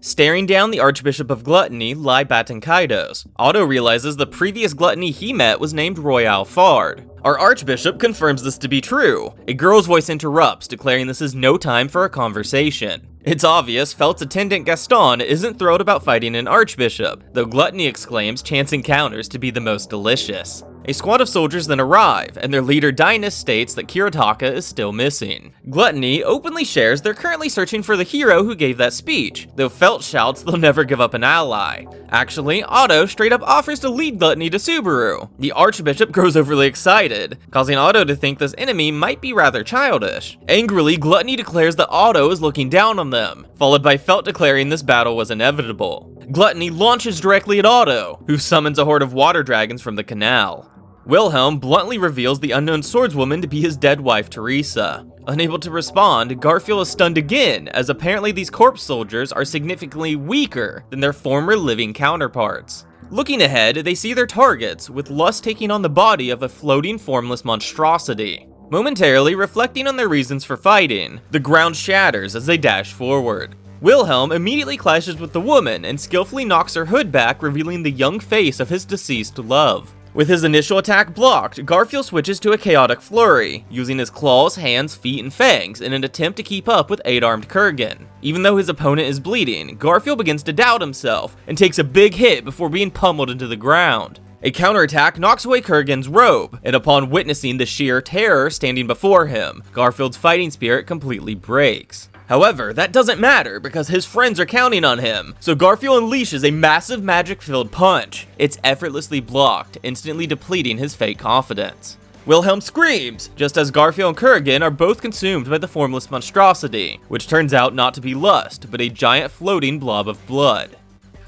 Staring down the Archbishop of Gluttony, Batankidos, Otto realizes the previous gluttony he met was named Royale Fard. Our Archbishop confirms this to be true. A girl's voice interrupts, declaring this is no time for a conversation. It's obvious Felt's attendant Gaston isn't thrilled about fighting an Archbishop, though Gluttony exclaims chance encounters to be the most delicious. A squad of soldiers then arrive, and their leader Dinas states that Kiritaka is still missing. Gluttony openly shares they're currently searching for the hero who gave that speech, though Felt shouts they'll never give up an ally. Actually, Otto straight up offers to lead Gluttony to Subaru. The Archbishop grows overly excited, causing Otto to think this enemy might be rather childish. Angrily, Gluttony declares that Otto is looking down on them, followed by Felt declaring this battle was inevitable. Gluttony launches directly at Otto, who summons a horde of water dragons from the canal. Wilhelm bluntly reveals the unknown swordswoman to be his dead wife Teresa. Unable to respond, Garfield is stunned again, as apparently these corpse soldiers are significantly weaker than their former living counterparts. Looking ahead, they see their targets, with lust taking on the body of a floating formless monstrosity. Momentarily reflecting on their reasons for fighting, the ground shatters as they dash forward. Wilhelm immediately clashes with the woman and skillfully knocks her hood back, revealing the young face of his deceased love. With his initial attack blocked, Garfield switches to a chaotic flurry, using his claws, hands, feet, and fangs in an attempt to keep up with 8-armed Kurgan. Even though his opponent is bleeding, Garfield begins to doubt himself, and takes a big hit before being pummeled into the ground. A counterattack knocks away Kurgan's robe, and upon witnessing the sheer terror standing before him, Garfield's fighting spirit completely breaks. However, that doesn't matter because his friends are counting on him, so Garfield unleashes a massive magic-filled punch. It's effortlessly blocked, instantly depleting his fake confidence. Wilhelm screams, just as Garfield and Kurgan are both consumed by the formless monstrosity, which turns out not to be lust, but a giant floating blob of blood.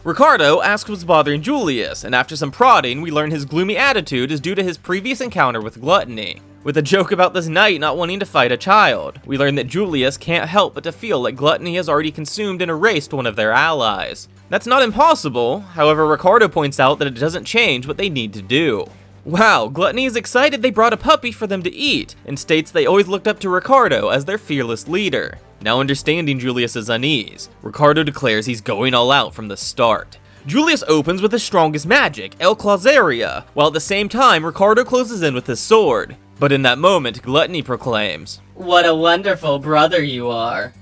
Ricardo asks what's bothering Julius, and after some prodding, we learn his gloomy attitude is due to his previous encounter with Gluttony. With a joke about this knight not wanting to fight a child, we learn that Julius can't help but to feel like Gluttony has already consumed and erased one of their allies. That's not impossible, however Ricardo points out that it doesn't change what they need to do. Wow, Gluttony is excited they brought a puppy for them to eat, and states they always looked up to Ricardo as their fearless leader. Now understanding Julius's unease, Ricardo declares he's going all out from the start. Julius opens with his strongest magic, El Clauseria, while at the same time Ricardo closes in with his sword. But in that moment, Gluttony proclaims, "What a wonderful brother you are."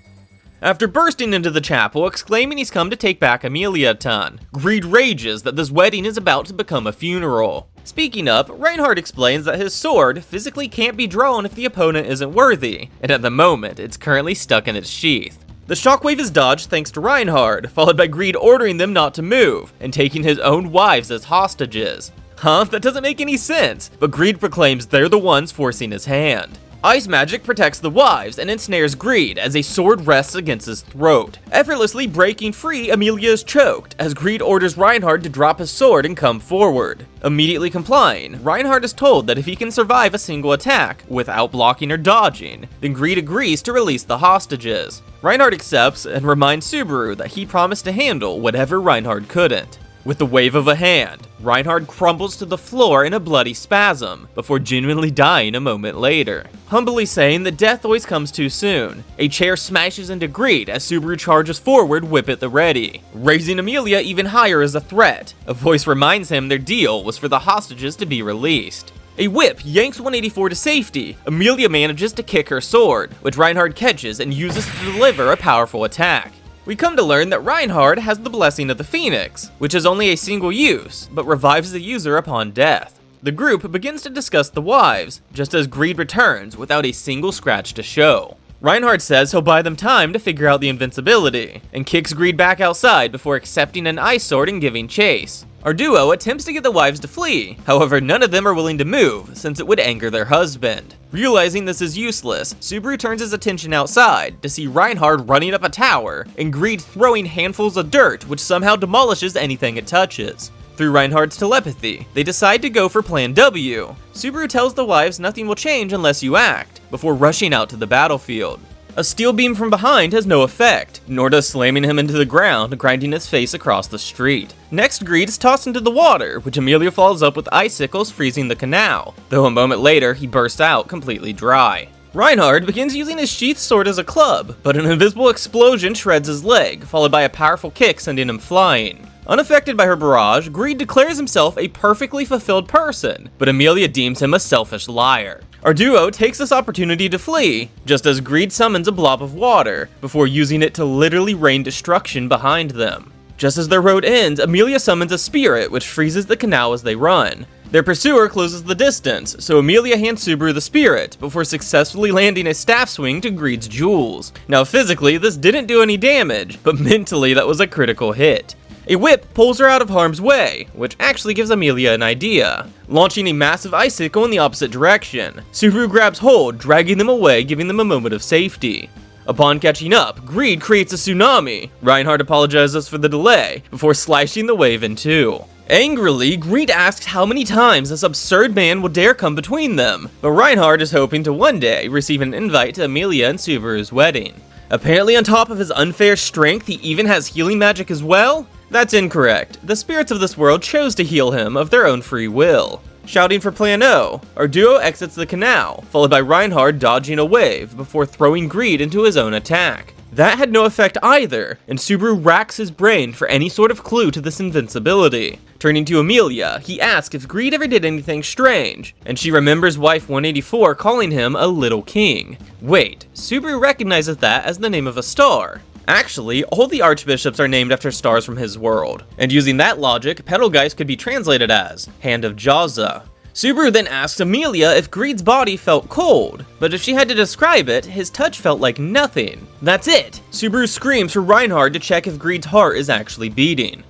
After bursting into the chapel, exclaiming he's come to take back Amelia-tan, Greed rages that this wedding is about to become a funeral. Speaking up, Reinhardt explains that his sword physically can't be drawn if the opponent isn't worthy, and at the moment, it's currently stuck in its sheath. The shockwave is dodged thanks to Reinhardt, followed by Greed ordering them not to move, and taking his own wives as hostages. Huh? That doesn't make any sense, but Greed proclaims they're the ones forcing his hand. Ice magic protects the wives and ensnares Greed as a sword rests against his throat. Effortlessly breaking free, Amelia is choked as Greed orders Reinhardt to drop his sword and come forward. Immediately complying, Reinhardt is told that if he can survive a single attack without blocking or dodging, then Greed agrees to release the hostages. Reinhardt accepts and reminds Subaru that he promised to handle whatever Reinhardt couldn't. With the wave of a hand, Reinhardt crumbles to the floor in a bloody spasm, before genuinely dying a moment later. Humbly saying that death always comes too soon, a chair smashes into Greed as Subaru charges forward, whip at the ready. Raising Amelia even higher as a threat, a voice reminds him their deal was for the hostages to be released. A whip yanks 184 to safety. Amelia manages to kick her sword, which Reinhardt catches and uses to deliver a powerful attack. We come to learn that Reinhardt has the Blessing of the Phoenix, which is only a single use, but revives the user upon death. The group begins to discuss the wives, just as Greed returns without a single scratch to show. Reinhardt says he'll buy them time to figure out the invincibility, and kicks Greed back outside before accepting an ice sword and giving chase. Our duo attempts to get the wives to flee, however none of them are willing to move since it would anger their husband. Realizing this is useless, Subaru turns his attention outside to see Reinhardt running up a tower and Greed throwing handfuls of dirt which somehow demolishes anything it touches. Through Reinhardt's telepathy, they decide to go for Plan W. Subaru tells the wives nothing will change unless you act, before rushing out to the battlefield. A steel beam from behind has no effect, nor does slamming him into the ground, grinding his face across the street. Next, Greed is tossed into the water, which Amelia follows up with icicles freezing the canal, though a moment later he bursts out completely dry. Reinhard begins using his sheath sword as a club, but an invisible explosion shreds his leg, followed by a powerful kick sending him flying. Unaffected by her barrage, Greed declares himself a perfectly fulfilled person, but Amelia deems him a selfish liar. Our duo takes this opportunity to flee, just as Greed summons a blob of water, before using it to literally rain destruction behind them. Just as their road ends, Amelia summons a spirit which freezes the canal as they run. Their pursuer closes the distance, so Amelia hands Subaru the spirit, before successfully landing a staff swing to Greed's jewels. Now physically, this didn't do any damage, but mentally that was a critical hit. A whip pulls her out of harm's way, which actually gives Amelia an idea. Launching a massive icicle in the opposite direction, Subaru grabs hold, dragging them away, giving them a moment of safety. Upon catching up, Greed creates a tsunami. Reinhard apologizes for the delay, before slicing the wave in two. Angrily, Greed asks how many times this absurd man will dare come between them, but Reinhard is hoping to one day receive an invite to Amelia and Subaru's wedding. Apparently on top of his unfair strength, he even has healing magic as well? That's incorrect. The spirits of this world chose to heal him of their own free will. Shouting for Plan O, our duo exits the canal, followed by Reinhard dodging a wave before throwing Greed into his own attack. That had no effect either, and Subaru racks his brain for any sort of clue to this invincibility. Turning to Amelia, he asks if Greed ever did anything strange, and she remembers wife 184 calling him a little king. Wait, Subaru recognizes that as the name of a star. Actually, all the archbishops are named after stars from his world, and using that logic, Petalgeist could be translated as Hand of Jazza. Subaru then asks Amelia if Greed's body felt cold, but if she had to describe it, his touch felt like nothing. That's it! Subaru screams for Reinhard to check if Greed's heart is actually beating.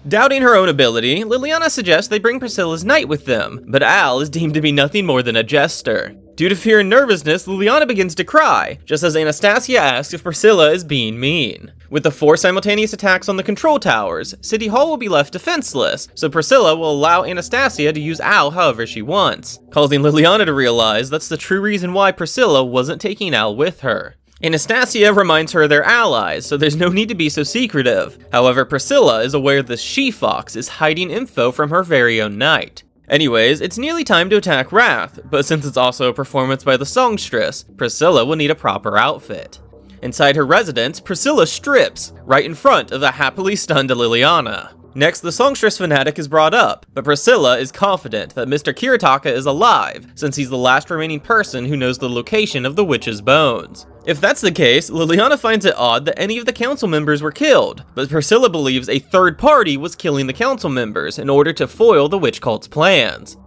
Doubting her own ability, Liliana suggests they bring Priscilla's knight with them, but Al is deemed to be nothing more than a jester. Due to fear and nervousness, Liliana begins to cry, just as Anastasia asks if Priscilla is being mean. With the 4 simultaneous attacks on the control towers, City Hall will be left defenseless, so Priscilla will allow Anastasia to use Al however she wants, causing Liliana to realize that's the true reason why Priscilla wasn't taking Al with her. Anastasia reminds her they're allies, so there's no need to be so secretive. However, Priscilla is aware the she-fox is hiding info from her very own knight. Anyways, it's nearly time to attack Wrath, but since it's also a performance by the songstress, Priscilla will need a proper outfit. Inside her residence, Priscilla strips, right in front of the happily stunned Liliana. Next, the songstress fanatic is brought up, but Priscilla is confident that Mr. Kiritaka is alive, since he's the last remaining person who knows the location of the witch's bones. If that's the case, Liliana finds it odd that any of the council members were killed, but Priscilla believes a third party was killing the council members in order to foil the witch cult's plans.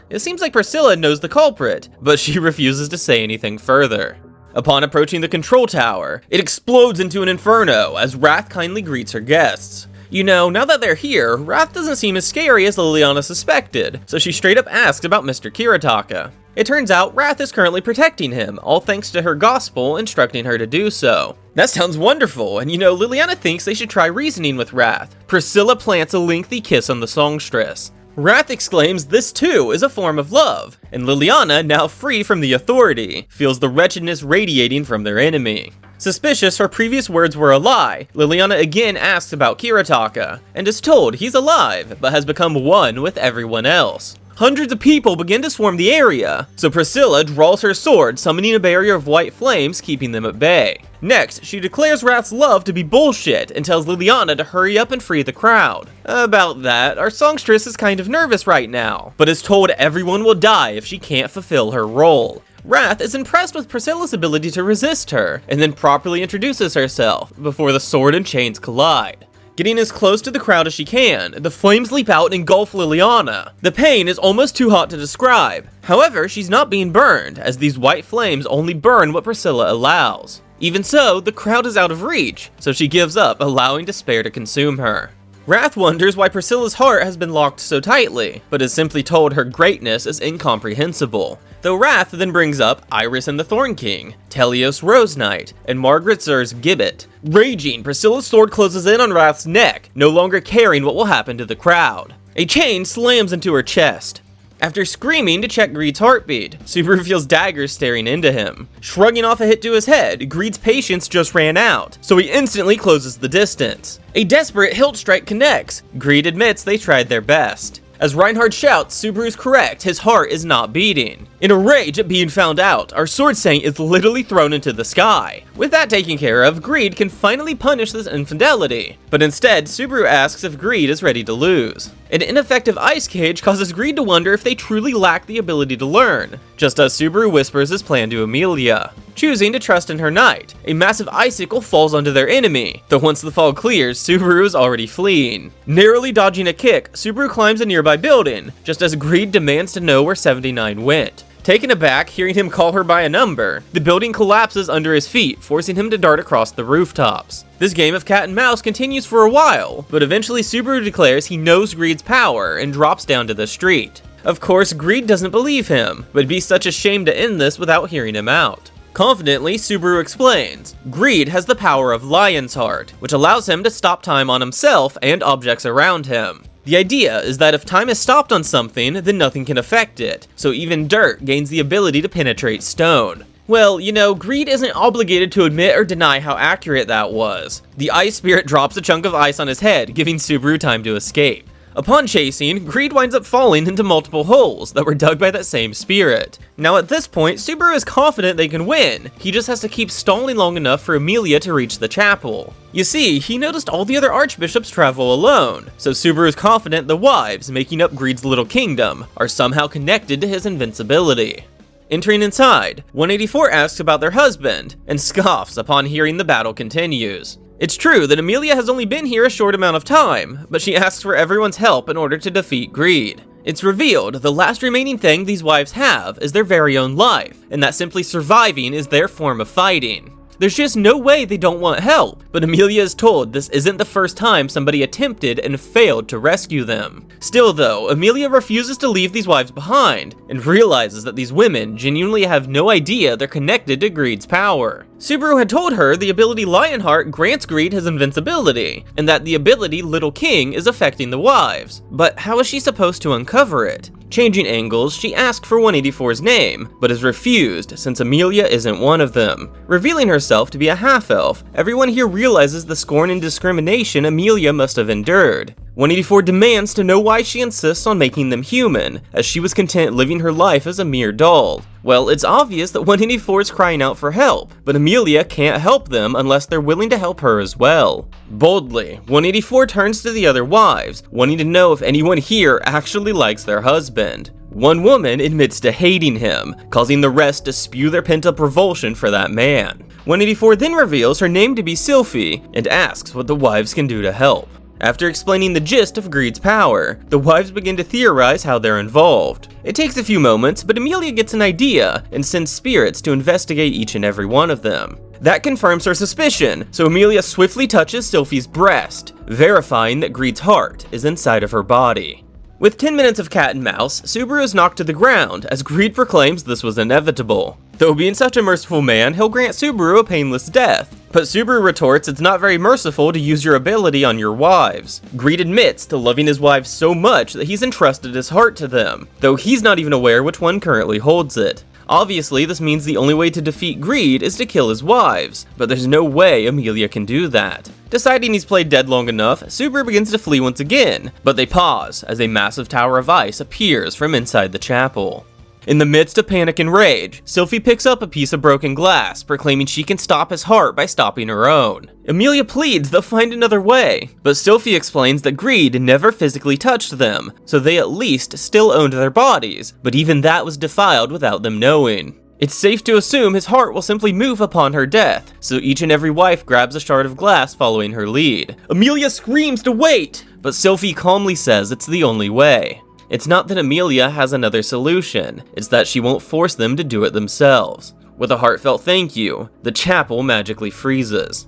It seems like Priscilla knows the culprit, but she refuses to say anything further. Upon approaching the control tower, it explodes into an inferno as Wrath kindly greets her guests. You know, now that they're here, Wrath doesn't seem as scary as Liliana suspected, so she straight up asks about Mr. Kiritaka. It turns out Wrath is currently protecting him, all thanks to her gospel instructing her to do so. That sounds wonderful, and you know, Liliana thinks they should try reasoning with Wrath. Priscilla plants a lengthy kiss on the songstress. Wrath exclaims this too is a form of love, and Liliana, now free from the authority, feels the wretchedness radiating from their enemy. Suspicious her previous words were a lie, Liliana again asks about Kiritaka, and is told he's alive, but has become one with everyone else. Hundreds of people begin to swarm the area, so Priscilla draws her sword, summoning a barrier of white flames, keeping them at bay. Next, she declares Wrath's love to be bullshit and tells Liliana to hurry up and free the crowd. About that, our songstress is kind of nervous right now, but is told everyone will die if she can't fulfill her role. Wrath is impressed with Priscilla's ability to resist her, and then properly introduces herself, before the sword and chains collide. Getting as close to the crowd as she can, the flames leap out and engulf Liliana. The pain is almost too hot to describe. However, she's not being burned, as these white flames only burn what Priscilla allows. Even so, the crowd is out of reach, so she gives up, allowing despair to consume her. Wrath wonders why Priscilla's heart has been locked so tightly, but is simply told her greatness is incomprehensible. Though Wrath then brings up Iris and the Thorn King, Telios Rose Knight, and Margaret Zer's Gibbet. Raging, Priscilla's sword closes in on Wrath's neck, no longer caring what will happen to the crowd. A chain slams into her chest. After screaming to check Greed's heartbeat, Subaru feels daggers staring into him. Shrugging off a hit to his head, Greed's patience just ran out, so he instantly closes the distance. A desperate hilt strike connects. Greed admits they tried their best. As Reinhard shouts Subaru's correct, his heart is not beating. In a rage at being found out, our sword saint is literally thrown into the sky. With that taken care of, Greed can finally punish this infidelity. But instead, Subaru asks if Greed is ready to lose. An ineffective ice cage causes Greed to wonder if they truly lack the ability to learn, just as Subaru whispers his plan to Amelia. Choosing to trust in her knight, a massive icicle falls onto their enemy, though once the fog clears, Subaru is already fleeing. Narrowly dodging a kick, Subaru climbs a nearby building, just as Greed demands to know where 79 went. Taken aback, hearing him call her by a number, the building collapses under his feet, forcing him to dart across the rooftops. This game of cat and mouse continues for a while, but eventually Subaru declares he knows Greed's power and drops down to the street. Of course, Greed doesn't believe him, but it'd be such a shame to end this without hearing him out. Confidently, Subaru explains, Greed has the power of Lion's Heart, which allows him to stop time on himself and objects around him. The idea is that if time is stopped on something, then nothing can affect it, so even dirt gains the ability to penetrate stone. Well, you know, Greed isn't obligated to admit or deny how accurate that was. The ice spirit drops a chunk of ice on his head, giving Subaru time to escape. Upon chasing, Greed winds up falling into multiple holes that were dug by that same spirit. Now at this point, Subaru is confident they can win. He just has to keep stalling long enough for Amelia to reach the chapel. You see, he noticed all the other archbishops travel alone, so Subaru is confident the wives, making up Greed's little kingdom, are somehow connected to his invincibility. Entering inside, 184 asks about their husband, and scoffs upon hearing the battle continues. It's true that Amelia has only been here a short amount of time, but she asks for everyone's help in order to defeat Greed. It's revealed the last remaining thing these wives have is their very own life, and that simply surviving is their form of fighting. There's just no way they don't want help, but Amelia is told this isn't the first time somebody attempted and failed to rescue them. Still though, Amelia refuses to leave these wives behind, and realizes that these women genuinely have no idea they're connected to Greed's power. Subaru had told her the ability Lionheart grants Greed his invincibility, and that the ability Little King is affecting the wives. But how is she supposed to uncover it? Changing angles, she asks for 184's name, but is refused since Amelia isn't one of them. Revealing herself to be a half-elf, everyone here realizes the scorn and discrimination Amelia must have endured. 184 demands to know why she insists on making them human, as she was content living her life as a mere doll. Well, it's obvious that 184 is crying out for help, but Amelia can't help them unless they're willing to help her as well. Boldly, 184 turns to the other wives, wanting to know if anyone here actually likes their husband. One woman admits to hating him, causing the rest to spew their pent-up revulsion for that man. 184 then reveals her name to be Sylphie, and asks what the wives can do to help. After explaining the gist of Greed's power, the wives begin to theorize how they're involved. It takes a few moments, but Amelia gets an idea and sends spirits to investigate each and every one of them. That confirms her suspicion, so Amelia swiftly touches Sylphie's breast, verifying that Greed's heart is inside of her body. With 10 minutes of cat and mouse, Subaru is knocked to the ground as Greed proclaims this was inevitable. Though being such a merciful man, he'll grant Subaru a painless death. But Subaru retorts it's not very merciful to use your ability on your wives. Greed admits to loving his wives so much that he's entrusted his heart to them, though he's not even aware which one currently holds it. Obviously, this means the only way to defeat Greed is to kill his wives, but there's no way Amelia can do that. Deciding he's played dead long enough, Subaru begins to flee once again, but they pause as a massive tower of ice appears from inside the chapel. In the midst of panic and rage, Sylphie picks up a piece of broken glass, proclaiming she can stop his heart by stopping her own. Amelia pleads they'll find another way, but Sylphie explains that Greed never physically touched them, so they at least still owned their bodies, but even that was defiled without them knowing. It's safe to assume his heart will simply move upon her death, so each and every wife grabs a shard of glass following her lead. Amelia screams to wait, but Sylphie calmly says it's the only way. It's not that Amelia has another solution, it's that she won't force them to do it themselves. With a heartfelt thank you, the chapel magically freezes.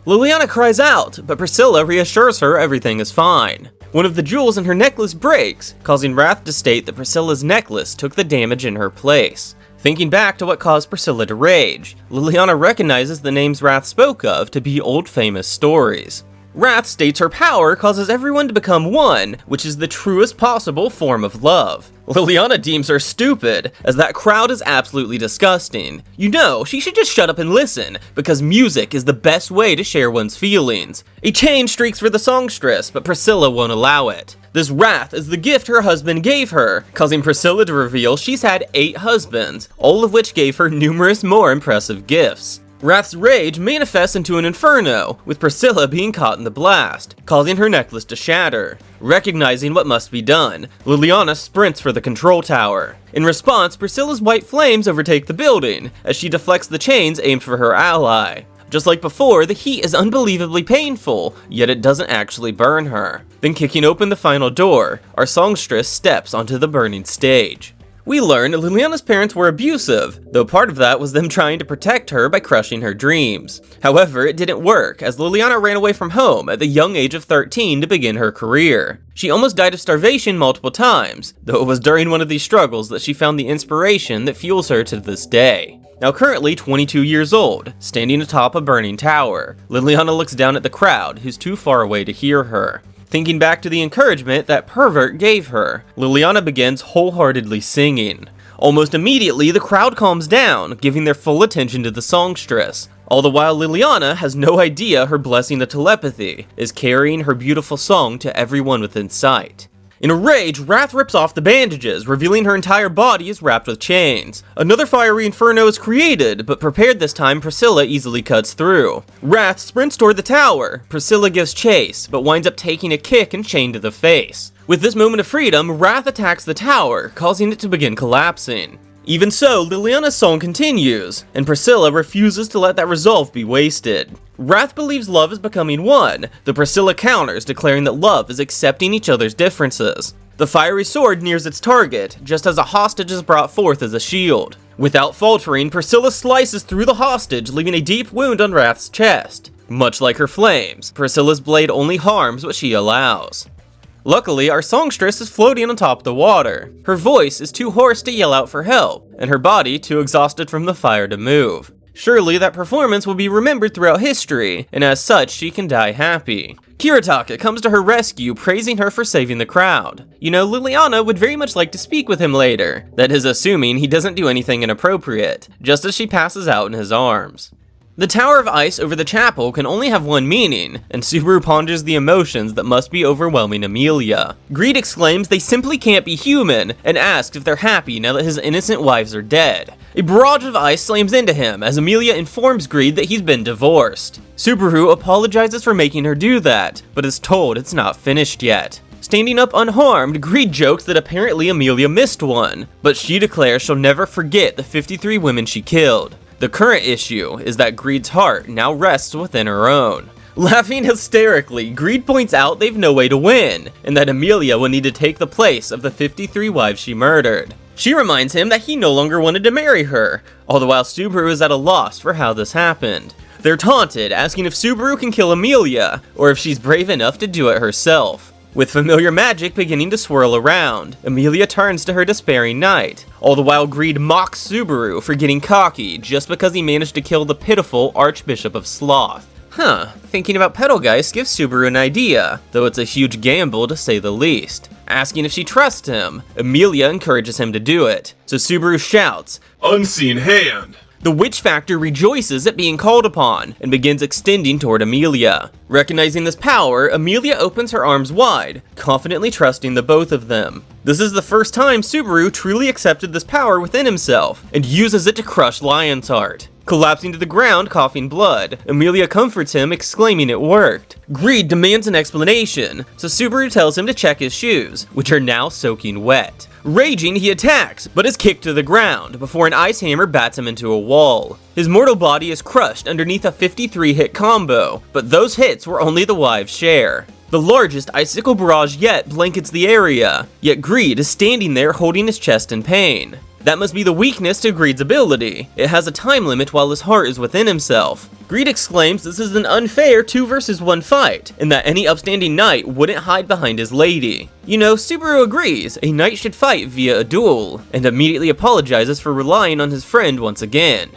Liliana cries out, but Priscilla reassures her everything is fine. One of the jewels in her necklace breaks, causing Wrath to state that Priscilla's necklace took the damage in her place. Thinking back to what caused Priscilla to rage, Liliana recognizes the names Wrath spoke of to be old famous stories. Wrath states her power causes everyone to become one, which is the truest possible form of love. Liliana deems her stupid, as that crowd is absolutely disgusting. You know, she should just shut up and listen, because music is the best way to share one's feelings. A change streaks for the songstress, but Priscilla won't allow it. This wrath is the gift her husband gave her, causing Priscilla to reveal she's had 8 husbands, all of which gave her numerous more impressive gifts. Wrath's rage manifests into an inferno, with Priscilla being caught in the blast, causing her necklace to shatter. Recognizing what must be done, Liliana sprints for the control tower. In response, Priscilla's white flames overtake the building, as she deflects the chains aimed for her ally. Just like before, the heat is unbelievably painful, yet it doesn't actually burn her. Then kicking open the final door, our songstress steps onto the burning stage. We learn Liliana's parents were abusive, though part of that was them trying to protect her by crushing her dreams. However, it didn't work, as Liliana ran away from home at the young age of 13 to begin her career. She almost died of starvation multiple times, though it was during one of these struggles that she found the inspiration that fuels her to this day. Now currently 22 years old, standing atop a burning tower, Liliana looks down at the crowd, who's too far away to hear her. Thinking back to the encouragement that Pervert gave her, Liliana begins wholeheartedly singing. Almost immediately, the crowd calms down, giving their full attention to the songstress. All the while, Liliana has no idea her blessing of telepathy is carrying her beautiful song to everyone within sight. In a rage, Wrath rips off the bandages, revealing her entire body is wrapped with chains. Another fiery inferno is created, but prepared this time, Priscilla easily cuts through. Wrath sprints toward the tower. Priscilla gives chase, but winds up taking a kick and chain to the face. With this moment of freedom, Wrath attacks the tower, causing it to begin collapsing. Even so, Liliana's song continues, and Priscilla refuses to let that resolve be wasted. Wrath believes love is becoming one, though Priscilla counters, declaring that love is accepting each other's differences. The fiery sword nears its target, just as a hostage is brought forth as a shield. Without faltering, Priscilla slices through the hostage, leaving a deep wound on Wrath's chest. Much like her flames, Priscilla's blade only harms what she allows. Luckily, our songstress is floating on top of the water. Her voice is too hoarse to yell out for help, and her body too exhausted from the fire to move. Surely that performance will be remembered throughout history, and as such, she can die happy. Kiritaka comes to her rescue, praising her for saving the crowd. You know, Liliana would very much like to speak with him later. That is assuming he doesn't do anything inappropriate, just as she passes out in his arms. The Tower of Ice over the chapel can only have one meaning, and Subaru ponders the emotions that must be overwhelming Amelia. Greed exclaims they simply can't be human, and asks if they're happy now that his innocent wives are dead. A barrage of ice slams into him as Amelia informs Greed that he's been divorced. Subaru apologizes for making her do that, but is told it's not finished yet. Standing up unharmed, Greed jokes that apparently Amelia missed one, but she declares she'll never forget the 53 women she killed. The current issue is that Greed's heart now rests within her own. Laughing hysterically, Greed points out they've no way to win, and that Amelia will need to take the place of the 53 wives she murdered. She reminds him that he no longer wanted to marry her, all the while Subaru is at a loss for how this happened. They're taunted, asking if Subaru can kill Amelia, or if she's brave enough to do it herself. With familiar magic beginning to swirl around, Amelia turns to her despairing knight. All the while Greed mocks Subaru for getting cocky just because he managed to kill the pitiful Archbishop of Sloth. Thinking about Petalgeist gives Subaru an idea, though it's a huge gamble to say the least. Asking if she trusts him, Amelia encourages him to do it, so Subaru shouts, "Unseen hand!" The Witch Factor rejoices at being called upon, and begins extending toward Amelia. Recognizing this power, Amelia opens her arms wide, confidently trusting the both of them. This is the first time Subaru truly accepted this power within himself, and uses it to crush Lionheart. Collapsing to the ground, coughing blood, Amelia comforts him, exclaiming it worked. Greed demands an explanation, so Subaru tells him to check his shoes, which are now soaking wet. Raging, he attacks, but is kicked to the ground before an ice hammer bats him into a wall. His mortal body is crushed underneath a 53-hit combo, but those hits were only the wives' share. The largest icicle barrage yet blankets the area, yet Greed is standing there holding his chest in pain. That must be the weakness to Greed's ability. It has a time limit while his heart is within himself. Greed exclaims this is an unfair 2 versus 1 fight, and that any upstanding knight wouldn't hide behind his lady. You know, Subaru agrees, a knight should fight via a duel, and immediately apologizes for relying on his friend once again.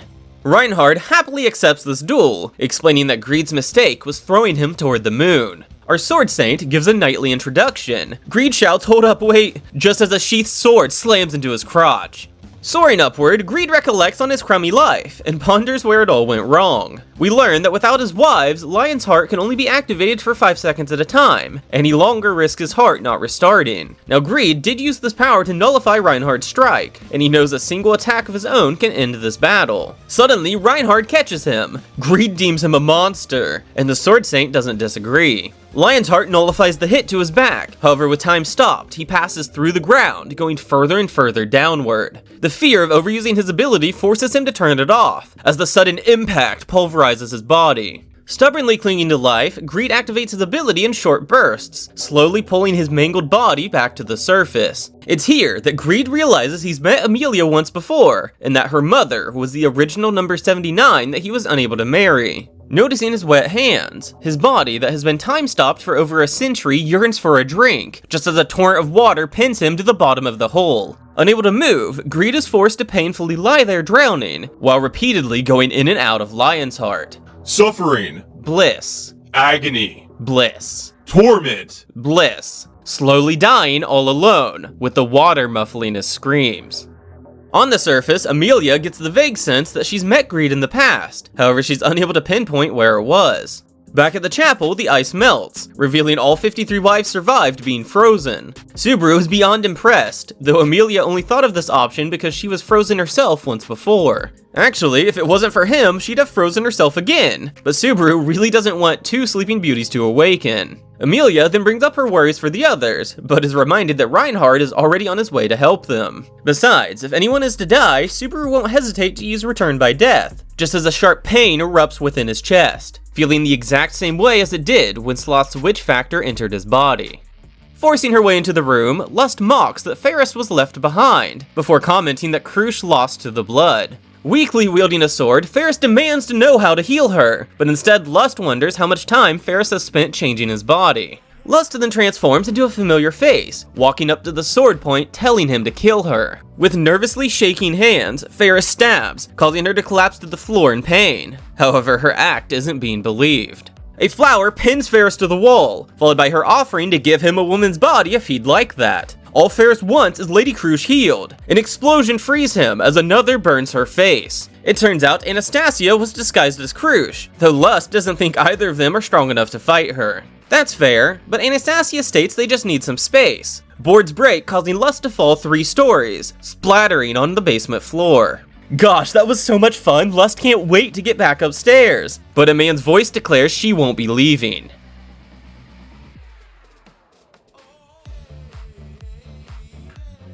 Reinhard happily accepts this duel, explaining that Greed's mistake was throwing him toward the moon. Our Sword Saint gives a knightly introduction. Greed shouts, "Hold up, wait," just as a sheathed sword slams into his crotch. Soaring upward, Greed recollects on his crummy life and ponders where it all went wrong. We learn that without his wives, Lion's heart can only be activated for 5 seconds at a time, and he longer risks his heart not restarting. Now Greed did use this power to nullify Reinhardt's strike, and he knows a single attack of his own can end this battle. Suddenly, Reinhardt catches him. Greed deems him a monster, and the Sword Saint doesn't disagree. Lion's heart nullifies the hit to his back, however with time stopped, he passes through the ground, going further and further downward. The fear of overusing his ability forces him to turn it off, as the sudden impact pulverizes his body. Stubbornly clinging to life, Greed activates his ability in short bursts, slowly pulling his mangled body back to the surface. It's here that Greed realizes he's met Amelia once before, and that her mother was the original number 79 that he was unable to marry. Noticing his wet hands, his body that has been time-stopped for over a century yearns for a drink, just as a torrent of water pins him to the bottom of the hole. Unable to move, Greed is forced to painfully lie there drowning, while repeatedly going in and out of Lion's heart. Suffering. Bliss. Agony. Bliss. Torment. Bliss. Slowly dying all alone, with the water muffling his screams. On the surface, Amelia gets the vague sense that she's met Greed in the past, however she's unable to pinpoint where it was. Back at the chapel, the ice melts, revealing all 53 wives survived being frozen. Subaru is beyond impressed, though Amelia only thought of this option because she was frozen herself once before. Actually, if it wasn't for him, she'd have frozen herself again, but Subaru really doesn't want 2 sleeping beauties to awaken. Amelia then brings up her worries for the others, but is reminded that Reinhardt is already on his way to help them. Besides, if anyone is to die, Subaru won't hesitate to use Return by Death, just as a sharp pain erupts within his chest, feeling the exact same way as it did when Sloth's witch factor entered his body. Forcing her way into the room, Lust mocks that Ferris was left behind, before commenting that Krush lost to the blood. Weakly wielding a sword, Ferris demands to know how to heal her, but instead Lust wonders how much time Ferris has spent changing his body. Lust then transforms into a familiar face, walking up to the sword point telling him to kill her. With nervously shaking hands, Ferris stabs, causing her to collapse to the floor in pain. However, her act isn't being believed. A flower pins Ferris to the wall, followed by her offering to give him a woman's body if he'd like that. All Ferris wants is Lady Krush healed. An explosion frees him as another burns her face. It turns out Anastasia was disguised as Krush, though Lust doesn't think either of them are strong enough to fight her. That's fair, but Anastasia states they just need some space. Boards break, causing Lust to fall 3 stories, splattering on the basement floor. Gosh, that was so much fun, Lust can't wait to get back upstairs. But a man's voice declares she won't be leaving.